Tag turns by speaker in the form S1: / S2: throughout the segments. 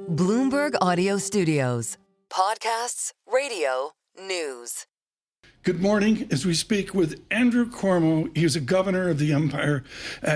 S1: Bloomberg Audio Studios. Podcasts, radio, news.
S2: Good morning. As we speak with Andrew Cuomo, he's a governor of the Empire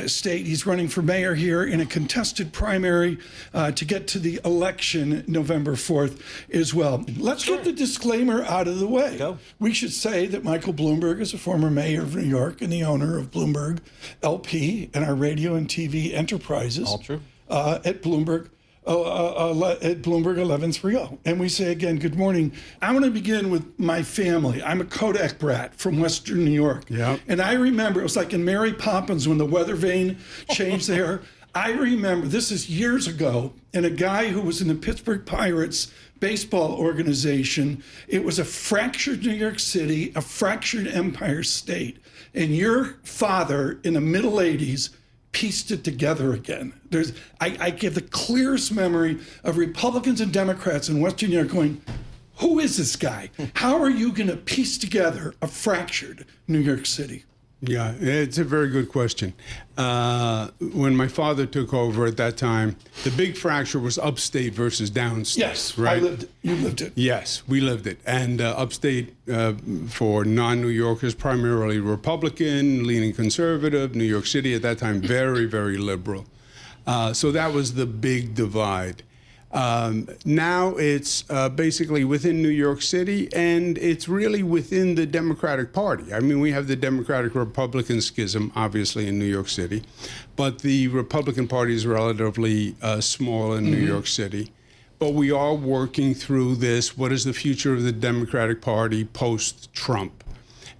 S2: State. He's running for mayor here in a contested primary to get to the election November 4th as well. Let's get the disclaimer out of the way.
S3: Go.
S2: We should say that Michael Bloomberg is a former mayor of New York and the owner of Bloomberg LP and our radio and TV enterprises.
S3: All true.
S2: At Bloomberg. At Bloomberg 1130. And we say again, good morning. I want to begin with my family. I'm a Kodak brat from Western New York.
S4: Yep.
S2: And I remember, it was like in Mary Poppins when the weather vane changed there. I remember, this is years ago, and a guy who was in the Pittsburgh Pirates baseball organization, it was a fractured New York City, a fractured Empire State. And your father in the middle 80s pieced it together again. I give the clearest memory of Republicans and Democrats in Western New York going, who is this guy? How are you going to piece together a fractured New York City?
S4: Yeah, it's a very good question. When my father took over at that time, the big fracture was upstate versus downstate.
S2: Yes,
S4: right?
S2: You lived it.
S4: Yes, we lived it. And upstate for non-New Yorkers, primarily Republican, leaning conservative. New York City at that time, very, very liberal. So that was the big divide. Now it's basically within New York City, and it's really within the Democratic Party. I mean, we have the Democratic-Republican schism, obviously, in New York City, but the Republican Party is relatively small in New York City. But we are working through this. What is the future of the Democratic Party post-Trump?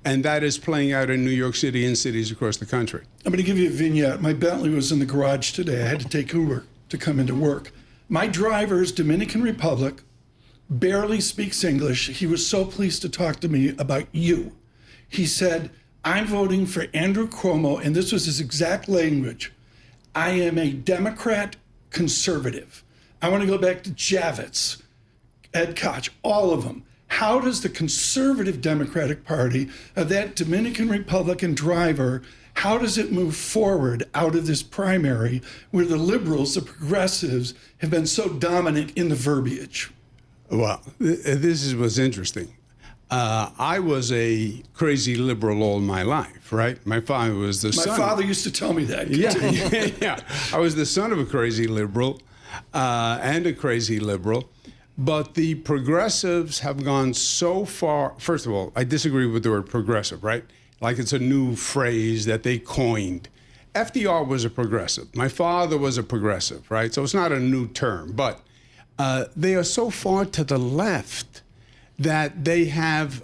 S4: And that is playing out in New York City and cities across the country.
S2: I'm going to give you a vignette. My Bentley was in the garage today. I had to take Uber to come into work. My driver is Dominican Republic, barely speaks English. He was so pleased to talk to me about you. He said, I'm voting for Andrew Cuomo, and this was his exact language. I am a Democrat conservative. I want to go back to Javits, Ed Koch, all of them. How does the conservative Democratic Party, that Dominican Republican driver, how does it move forward out of this primary where the liberals, the progressives, have been so dominant in the verbiage?
S4: Well, this is what's interesting. I was a crazy liberal all my life, right? My father was the son.
S2: My father used to tell me that.
S4: Yeah. I was the son of a crazy liberal and a crazy liberal. But the progressives have gone so far. First of all, I disagree with the word progressive, right? Like it's a new phrase that they coined. FDR was a progressive. My father was a progressive, right? So it's not a new term, but they are so far to the left that they have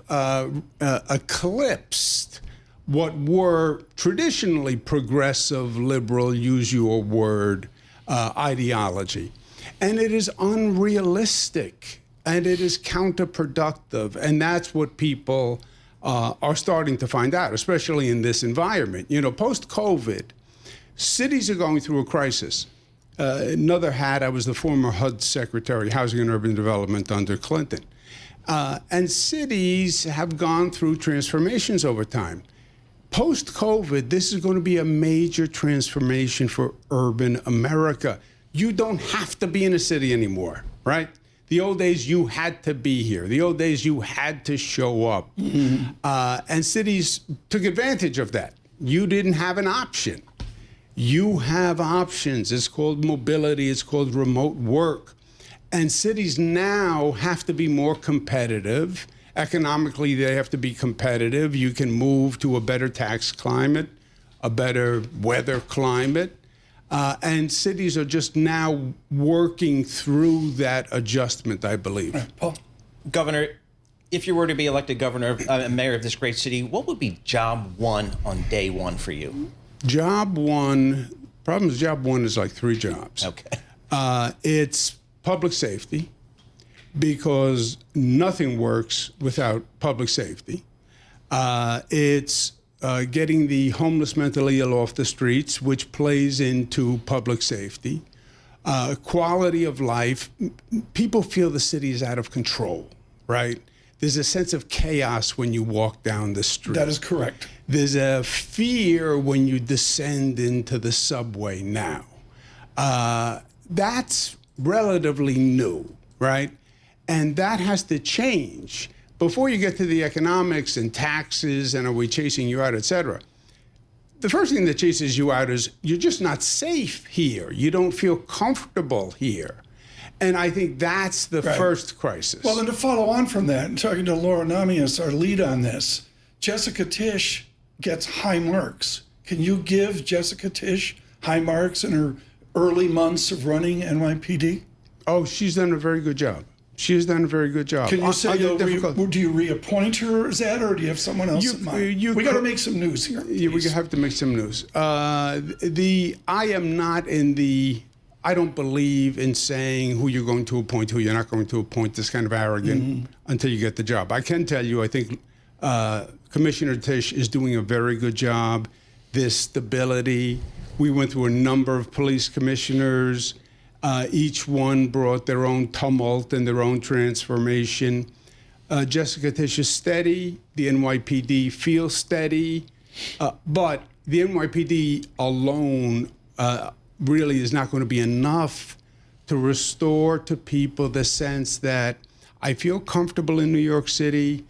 S4: eclipsed what were traditionally progressive, liberal, use your word, ideology. And it is unrealistic, and it is counterproductive, and that's what people are starting to find out, especially in this environment. You know, post-COVID, cities are going through a crisis. Another hat, I was the former HUD Secretary, Housing and Urban Development under Clinton. And cities have gone through transformations over time. Post-COVID, this is going to be a major transformation for urban America. You don't have to be in a city anymore, right? The old days, you had to be here. The old days, you had to show up. And cities took advantage of that. You didn't have an option. You have options. It's called mobility. It's called remote work. And cities now have to be more competitive. Economically, they have to be competitive. You can move to a better tax climate, a better weather climate. And cities are just now working through that adjustment, I believe.
S2: Right, Paul.
S3: Governor, if you were to be elected governor, mayor of this great city, what would be job one on day one for you?
S4: Job one, problem is job one is like 3 jobs.
S3: Okay.
S4: It's public safety, because nothing works without public safety. It's getting the homeless mentally ill off the streets, which plays into public safety. Quality of life. People feel the city is out of control, right? There's a sense of chaos when you walk down the street.
S2: That is correct.
S4: There's a fear when you descend into the subway now. That's relatively new, right? And that has to change. Before you get to the economics and taxes and are we chasing you out, et cetera, the first thing that chases you out is you're just not safe here. You don't feel comfortable here. And I think that's the first crisis.
S2: Well, then to follow on from that, and talking to Laura Namias, our lead on this, Jessica Tisch gets high marks. Can you give Jessica Tisch high marks in her early months of running NYPD?
S4: Oh, she's done a very good job. She has done a very good job.
S2: Can you say, do you reappoint her as that, or do you have someone else in mind? We got to make some news here.
S4: Yeah, we have to make some news. I am not in the, I don't believe in saying who you're going to appoint, who you're not going to appoint. This kind of arrogant until you get the job. I can tell you, I think Commissioner Tisch is doing a very good job. This stability. We went through a number of police commissioners. Each one brought their own tumult and their own transformation. Jessica Tisch is steady. The NYPD feels steady. But the NYPD alone really is not going to be enough to restore to people the sense that I feel comfortable in New York City.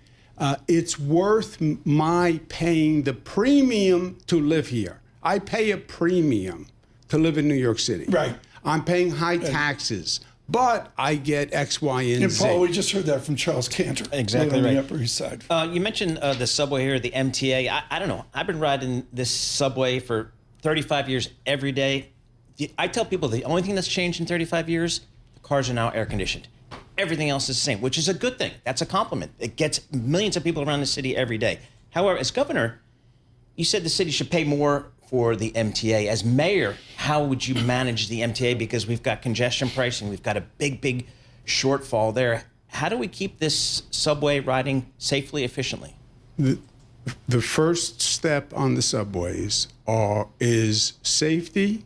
S4: It's worth my paying the premium to live here. I pay a premium to live in New York City.
S2: Right.
S4: I'm paying high taxes, but I get X, Y, and Z.
S2: And Paul, we just heard that from Charles Cantor.
S3: Exactly right.
S2: On the Upper East Side.
S3: You mentioned the subway here, the MTA. I don't know. I've been riding this subway for 35 years every day. I tell people the only thing that's changed in 35 years, the cars are now air conditioned. Everything else is the same, which is a good thing. That's a compliment. It gets millions of people around the city every day. However, as governor, you said the city should pay more for the MTA. As mayor, how would you manage the MTA? Because we've got congestion pricing. We've got a big shortfall there. How do we keep this subway riding safely, efficiently?
S4: The first step on the subways is safety,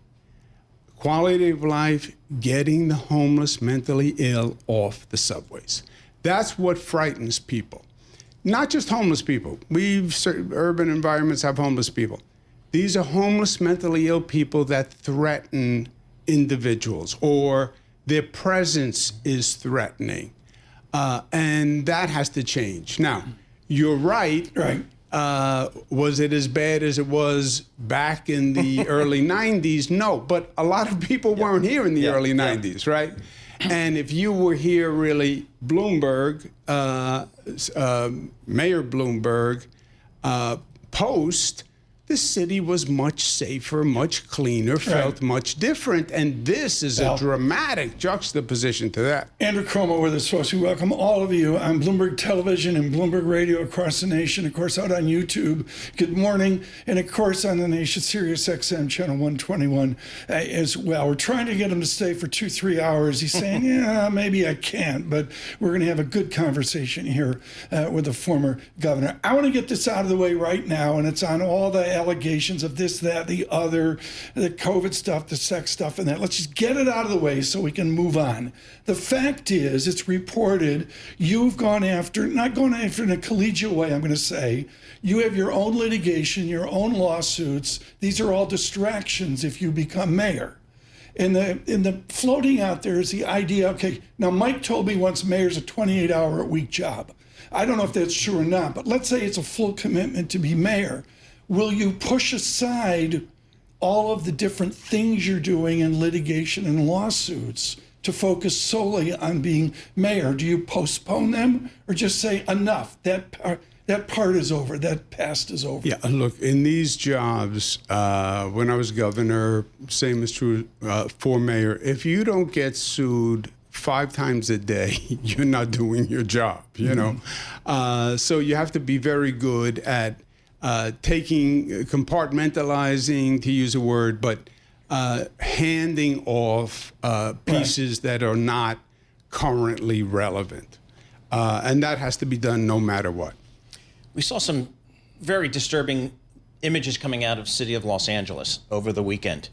S4: quality of life, getting the homeless, mentally ill off the subways. That's what frightens people. Not just homeless people. Urban environments have homeless people. These are homeless, mentally ill people that threaten individuals, or their presence is threatening. And that has to change. Now, you're right.
S2: Right.
S4: Was it as bad as it was back in the early 90s? No, but a lot of people weren't here in the early 90s, right? And if you were here, really, Bloomberg, Mayor Bloomberg, post, the city was much safer, much cleaner, felt much different. And this is a dramatic juxtaposition to that.
S2: Andrew Cuomo with us, folks. We welcome all of you on Bloomberg Television and Bloomberg Radio across the nation, of course, out on YouTube. Good morning. And, of course, on the nation, Sirius XM, channel 121 as well. We're trying to get him to stay for 2-3 hours. He's saying, yeah, maybe I can't. But we're going to have a good conversation here with the former governor. I want to get this out of the way right now, and it's on all the allegations of this, that, the other, the COVID stuff, the sex stuff, and that. Let's just get it out of the way so we can move on. The fact is, it's reported you've gone after, not gone after in a collegial way, I'm going to say, you have your own litigation, your own lawsuits. These are all distractions if you become mayor. And the floating out there is the idea, okay, now Mike told me once mayor's a 28-hour-a-week job. I don't know if that's true or not, but let's say it's a full commitment to be mayor. Will you push aside all of the different things you're doing in litigation and lawsuits to focus solely on being mayor? Do you postpone them or just say enough? That part is over. That past is over.
S4: Yeah, look, in these jobs, when I was governor, same is true for mayor, if you don't get sued 5 times a day, you're not doing your job, you know? So you have to be very good at compartmentalizing, to use a word, but handing off pieces that are not currently relevant. And that has to be done no matter what.
S3: We saw some very disturbing images coming out of the city of Los Angeles over the weekend.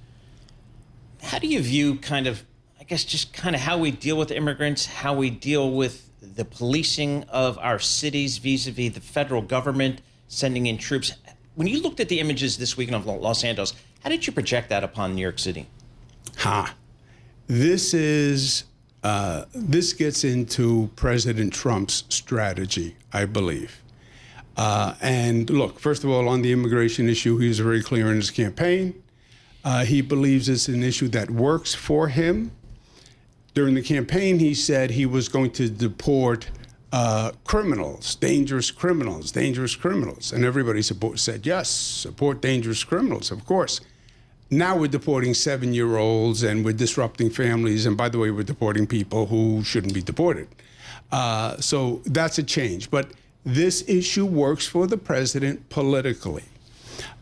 S3: How do you view just how we deal with immigrants, how we deal with the policing of our cities vis-a-vis the federal government sending in troops? When you looked at the images this weekend of Los Angeles, how did you project that upon New York City?
S4: this gets into President Trump's strategy, I believe. And look, first of all, on the immigration issue, he was very clear in his campaign. He believes it's an issue that works for him. During the campaign, he said he was going to deport criminals, dangerous criminals. And everybody said, yes, support dangerous criminals, of course. Now we're deporting 7-year-olds and we're disrupting families. And by the way, we're deporting people who shouldn't be deported. So that's a change. But this issue works for the president politically.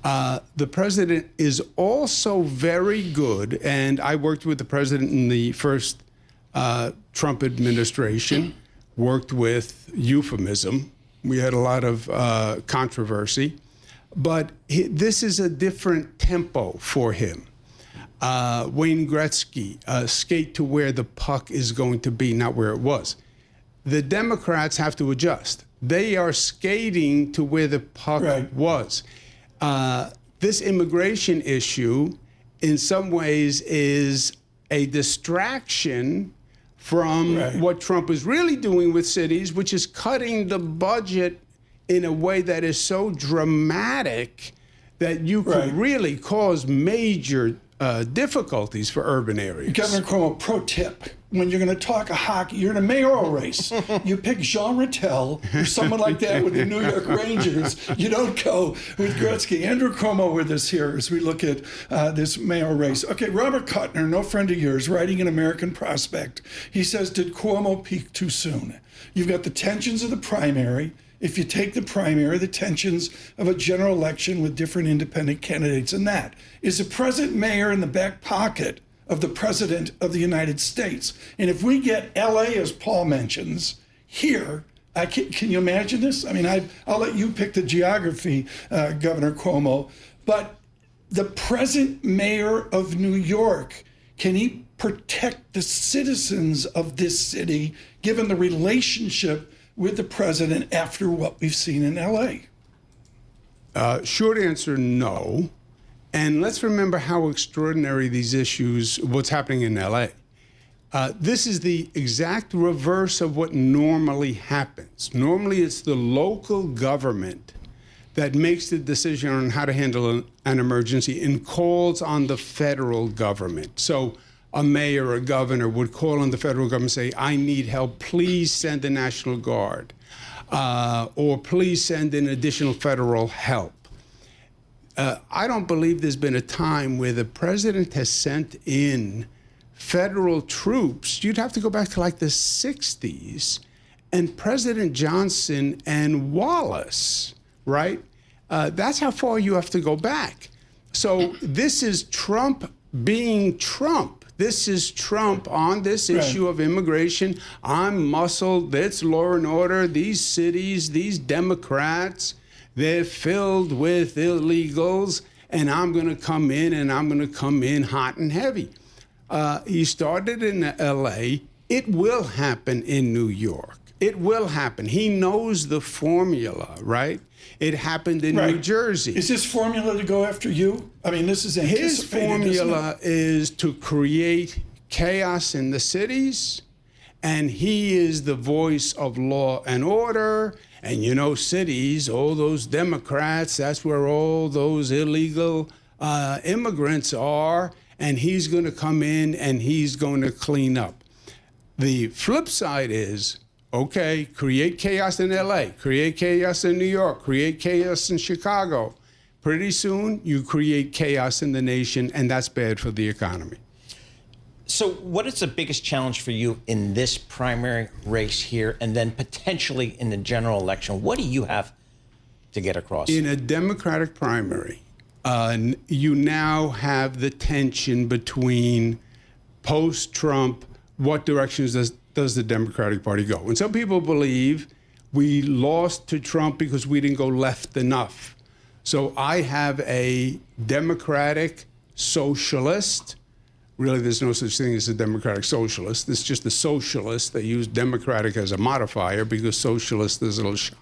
S4: The president is also very good, and I worked with the president in the first Trump administration, worked with euphemism. We had a lot of controversy. But this is a different tempo for him. Wayne Gretzky, skate to where the puck is going to be, not where it was. The Democrats have to adjust. They are skating to where the puck was. This immigration issue, in some ways, is a distraction from what Trump is really doing with cities, which is cutting the budget in a way that is so dramatic that you could really cause major difficulties for urban areas.
S2: Governor Cuomo, pro tip. When you're going to talk a hockey, you're in a mayoral race. You pick Jean Rattel or someone like that with the New York Rangers. You don't go with Gretzky. Andrew Cuomo with us here as we look at this mayoral race. Okay, Robert Kuttner, no friend of yours, writing in American Prospect. He says, did Cuomo peak too soon? You've got the tensions of the primary. If you take the primary, the tensions of a general election with different independent candidates, and that is the present mayor in the back pocket of the president of the United States. And if we get LA, as Paul mentions, here, can you imagine this? I mean, I'll let you pick the geography, Governor Cuomo, but the present mayor of New York, can he protect the citizens of this city, given the relationship with the president after what we've seen in LA?
S4: Short answer, no. And let's remember how extraordinary these issues, what's happening in LA. This is the exact reverse of what normally happens. Normally, it's the local government that makes the decision on how to handle an emergency and calls on the federal government. So a mayor or a governor would call on the federal government and say, I need help, please send the National Guard, or please send in additional federal help. I don't believe there's been a time where the president has sent in federal troops. You'd have to go back to like the 60s, and President Johnson and Wallace, right? That's how far you have to go back. So this is Trump being Trump. This is Trump on this issue of immigration. I'm muscled. It's law and order. These cities, these Democrats, they're filled with illegals, and I'm going to come in, and I'm going to come in hot and heavy. He started in L.A. It will happen in New York. It will happen. He knows the formula, right? It happened in New Jersey.
S2: Is this formula to go after you? I mean, this is anticipated.
S4: His formula is to create chaos in the cities, and he is the voice of law and order. And you know, cities, all those Democrats, that's where all those illegal immigrants are, and he's going to come in and he's going to clean up. The flip side is, okay, create chaos in LA, create chaos in New York, create chaos in Chicago. Pretty soon, you create chaos in the nation, and that's bad for the economy.
S3: So what is the biggest challenge for you in this primary race here, and then potentially in the general election? What do you have to get across?
S4: In a Democratic primary, you now have the tension between post-Trump, what directions does the Democratic Party go? And some people believe we lost to Trump because we didn't go left enough. So I have a Democratic socialist. Really, there's no such thing as a Democratic socialist. It's just a socialist. They use Democratic as a modifier because socialist is a little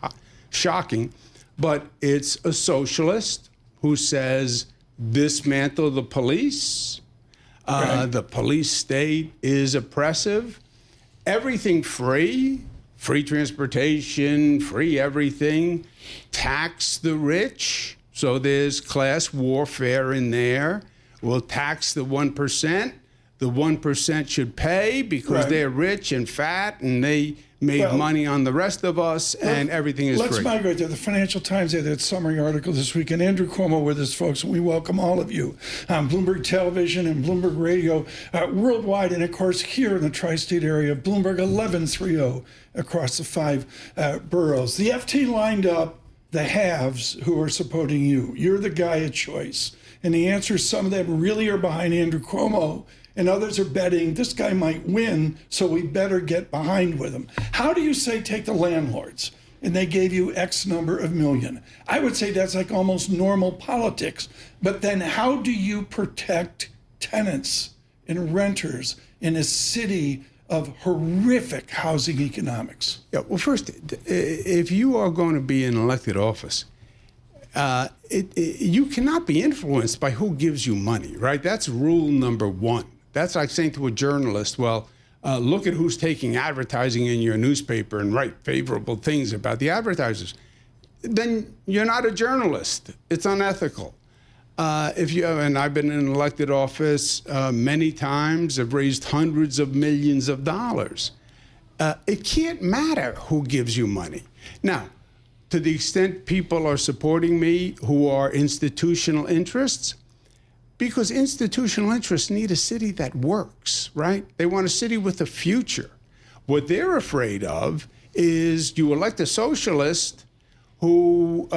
S4: shocking. But it's a socialist who says dismantle the police,
S2: Right.
S4: The police state is oppressive. Everything free transportation, free everything, tax the rich. So there's class warfare in there. We'll tax the 1%. The 1% should pay because
S2: Right.
S4: they're rich and fat and they made money on the rest of us, and everything is free.
S2: Let's migrate there. The Financial Times had that summary article this week, and Andrew Cuomo with us, folks, and we welcome all of you on Bloomberg Television and Bloomberg Radio worldwide, and of course here in the tri-state area, Bloomberg 1130 across the 5 boroughs. The FT lined up the haves who are supporting you. You're the guy of choice. And the answer is some of them really are behind Andrew Cuomo, and others are betting this guy might win, so we better get behind with him. How do you say take the landlords and they gave you X number of million? I would say that's like almost normal politics. But then how do you protect tenants and renters in a city of horrific housing economics?
S4: Yeah, well, first, if you are going to be in elected office, you cannot be influenced by who gives you money, right? That's rule number one. That's like saying to a journalist, well, look at who's taking advertising in your newspaper and write favorable things about the advertisers. Then you're not a journalist. It's unethical. And I've been in elected office many times. I've raised hundreds of millions of dollars. It can't matter who gives you money. Now, to the extent people are supporting me who are institutional interests, because institutional interests need a city that works, right? They want a city with a future. What they're afraid of is you elect a socialist who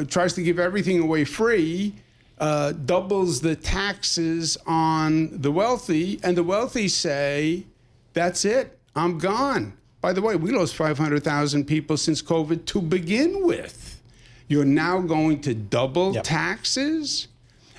S4: tries to give everything away free, doubles the taxes on the wealthy, and the wealthy say, that's it, I'm gone. By the way, we lost 500,000 people since COVID to begin with. You're now going to double taxes?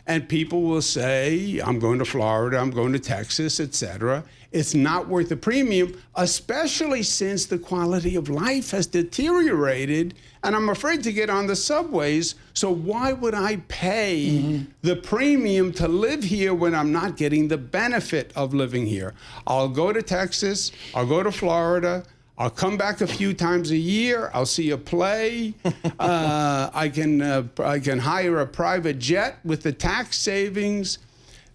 S4: And people will say, I'm going to Florida, I'm going to Texas, et cetera. It's not worth the premium, especially since the quality of life has deteriorated. And I'm afraid to get on the subways. So why would I pay the premium to live here when I'm not getting the benefit of living here? I'll go to Texas, I'll go to Florida, I'll come back a few times a year. I'll see a play. I can hire a private jet with the tax savings.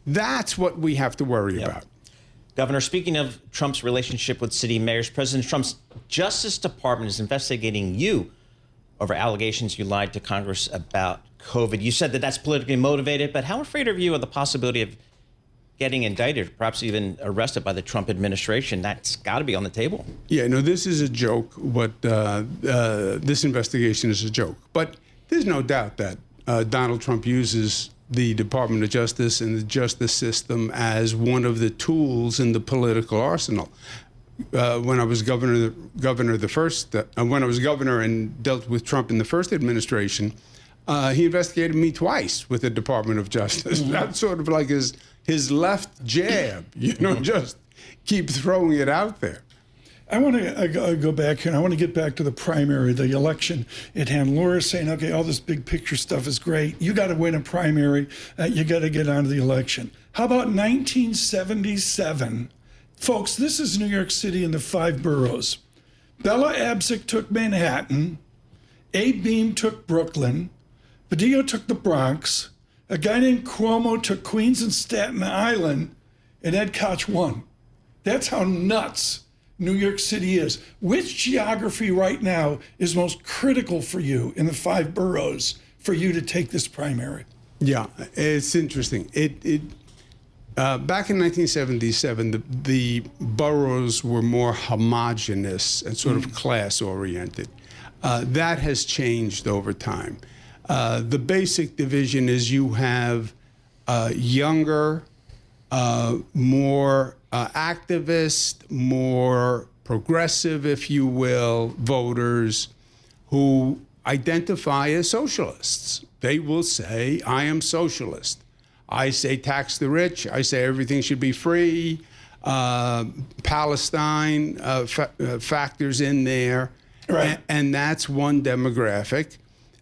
S4: That's what we have to worry about.
S3: Governor, speaking of Trump's relationship with city mayors, President Trump's Justice Department is investigating you over allegations you lied to Congress about COVID. You said that that's politically motivated, but how afraid are you of the possibility of getting indicted, perhaps even arrested by the Trump administration? That's got to be on the table.
S4: Yeah, no, this is a joke. This investigation is a joke. But there's no doubt that Donald Trump uses the Department of Justice and the justice system as one of the tools in the political arsenal. When I was governor and dealt with Trump in the first administration, he investigated me twice with the Department of Justice. That's sort of like his left jab, just keep throwing it out there.
S2: I want to go back here, and I want to get back to the primary, the election at hand. Laura's saying, okay, all this big picture stuff is great. You got to win a primary. You got to get on to the election. How about 1977? Folks, this is New York City in the 5 boroughs. Bella Abzug took Manhattan. Abe Beame took Brooklyn. Badillo took the Bronx. A guy named Cuomo took Queens and Staten Island, and Ed Koch won. That's how nuts New York City is. Which geography right now is most critical for you in the 5 boroughs for you to take this primary?
S4: Yeah, it's interesting. Back in 1977, the boroughs were more homogenous and sort of class-oriented. That has changed over time. The basic division is you have younger, more activist, more progressive, if you will, voters who identify as socialists. They will say, I am socialist. I say tax the rich. I say everything should be free. Palestine factors in there.
S2: Right.
S4: And that's one demographic.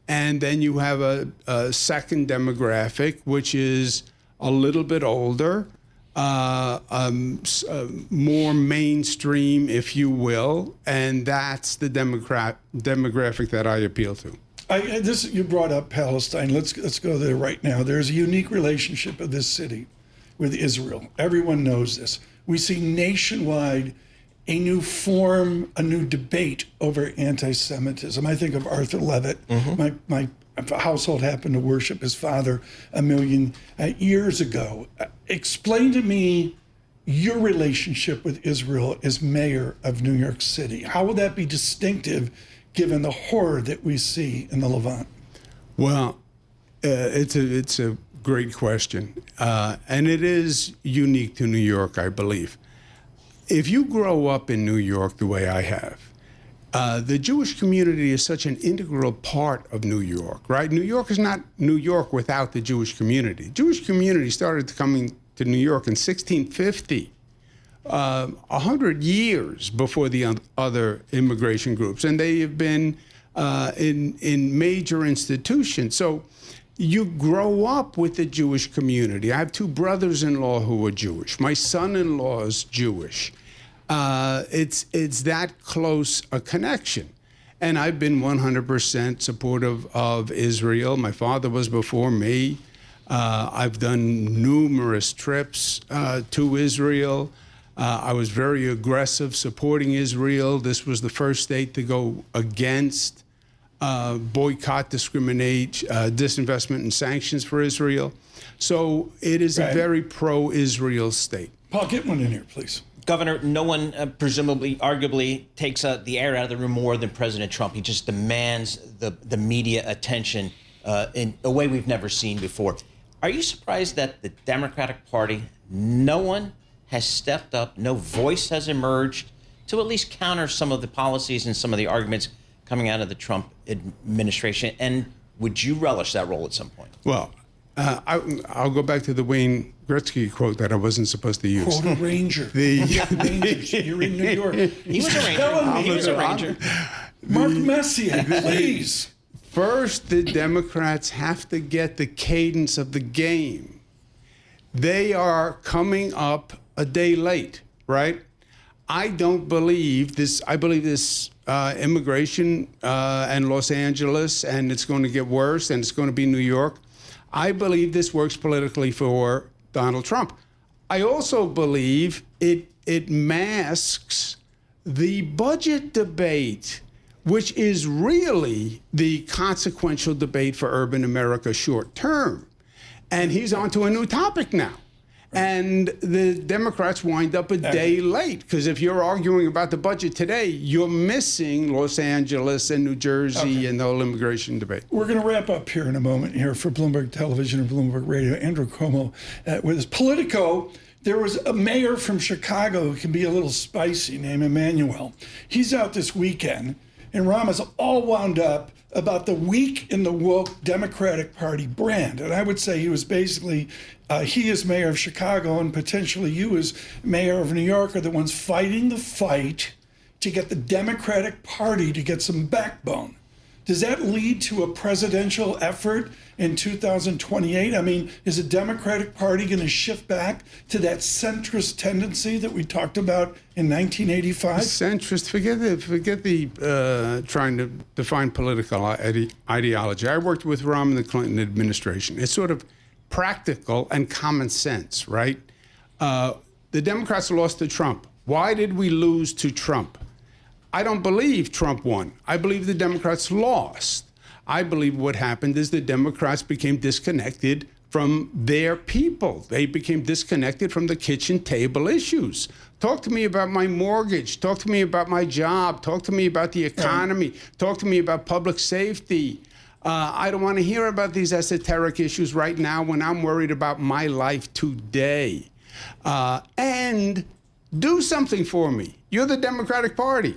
S4: And then you have a second demographic, which is a little bit older, more mainstream, if you will, and that's the demographic that I appeal to.
S2: You brought up Palestine. Let's go there right now. There's a unique relationship of this city with Israel. Everyone knows this. We see nationwide a new form, a new debate over anti-Semitism. I think of Arthur Levitt. My household happened to worship his father a million years ago. Explain to me your relationship with Israel as mayor of New York City. How will that be distinctive given the horror that we see in the Levant?
S4: Well, it's a great question. And it is unique to New York, I believe. If you grow up in New York the way I have, the Jewish community is such an integral part of New York, right? New York is not New York without the Jewish community. Jewish community started coming to New York in 1650, 100 years before the other immigration groups, and they have been in major institutions. So you grow up with the Jewish community. I have two brothers-in-law who are Jewish. My son-in-law is Jewish. It's that close a connection. And I've been 100% supportive of Israel. My father was before me. I've done numerous trips to Israel. I was very aggressive supporting Israel. This was the first state to go against boycott, discriminate, disinvestment and sanctions for Israel. So it is a very pro-Israel state.
S2: Paul, get one in here, please.
S3: Governor, no one arguably takes the air out of the room more than President Trump. He just demands the media attention in a way we've never seen before. Are you surprised that the Democratic Party, no one has stepped up, no voice has emerged to at least counter some of the policies and some of the arguments coming out of the Trump administration? And would you relish that role at some point?
S4: Well, I'll go back to the Wayne Gretzky quote that I wasn't supposed to use.
S2: Quote a Ranger. Rangers. You're in New York.
S3: He was a Ranger. He was a Ranger.
S2: Mark Messier, please.
S4: First, the Democrats have to get the cadence of the game. They are coming up a day late, right? I don't believe this. I believe this immigration and Los Angeles, and it's going to get worse, and it's going to be New York. I believe this works politically for Donald Trump. I also believe it masks the budget debate, which is really the consequential debate for urban America short term. And he's on to a new topic now. And the Democrats wind up a day late, because if you're arguing about the budget today, you're missing Los Angeles and New Jersey and the whole immigration debate.
S2: We're going to wrap up here in a moment here for Bloomberg Television and Bloomberg Radio. Andrew Cuomo with us. Politico, there was a mayor from Chicago who can be a little spicy named Emmanuel. He's out this weekend, and Rama's all wound up about the weak in the woke Democratic Party brand. And I would say he was basically, he as mayor of Chicago and potentially you as mayor of New York are the ones fighting the fight to get the Democratic Party to get some backbone. Does that lead to a presidential effort in 2028? I mean, is the Democratic Party going to shift back to that centrist tendency that we talked about in 1985?
S4: Centrist, forget the trying to define political ideology. I worked with Rahm in the Clinton administration. It's sort of practical and common sense, right? The Democrats lost to Trump. Why did we lose to Trump? I don't believe Trump won. I believe the Democrats lost. I believe what happened is the Democrats became disconnected from their people. They became disconnected from the kitchen table issues. Talk to me about my mortgage. Talk to me about my job. Talk to me about the economy. Talk to me about public safety. I don't want to hear about these esoteric issues right now when I'm worried about my life today. And do something for me. You're the Democratic Party.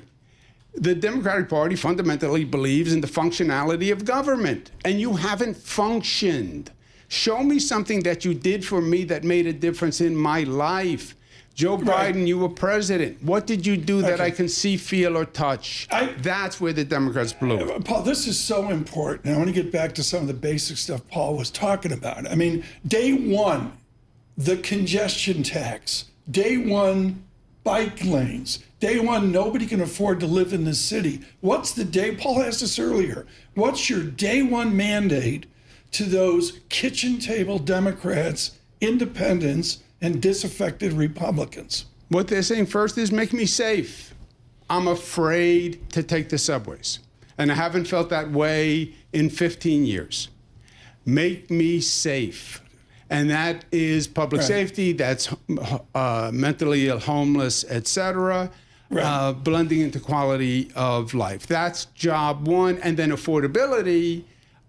S4: The Democratic Party fundamentally believes in the functionality of government, and you haven't functioned. Show me something that you did for me that made a difference in my life. Joe Biden, you were president. What did you do that I can see, feel, or touch? That's where the Democrats blew.
S2: Paul, this is so important. I want to get back to some of the basic stuff Paul was talking about. I mean, day one, the congestion tax. Day one, bike lanes. Day one, nobody can afford to live in this city. What's the day? Paul asked us earlier. What's your day one mandate to those kitchen table Democrats, independents, and disaffected Republicans?
S4: What they're saying first is make me safe. I'm afraid to take the subways. And I haven't felt that way in 15 years. Make me safe. And that is public safety, that's mentally ill, homeless, et cetera, blending into quality of life. That's job one. And then affordability,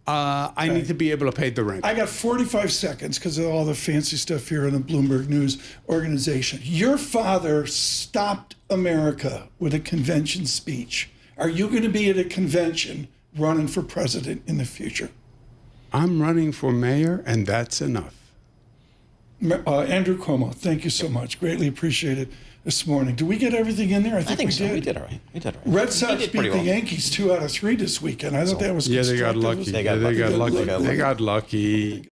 S4: I need to be able to pay the rent.
S2: I got 45 seconds because of all the fancy stuff here in the Bloomberg News organization. Your father stopped America with a convention speech. Are you going to be at a convention running for president in the future?
S4: I'm running for mayor, and that's enough.
S2: Andrew Cuomo, thank you so much. Greatly appreciated this morning. Did we get everything in there? I think
S3: so.
S2: we did.
S3: We did all right. We did all right.
S2: Red Sox beat the Yankees 2 out of 3 this weekend. I thought that was
S4: Yeah, they got lucky.
S3: They got lucky.
S4: They got lucky.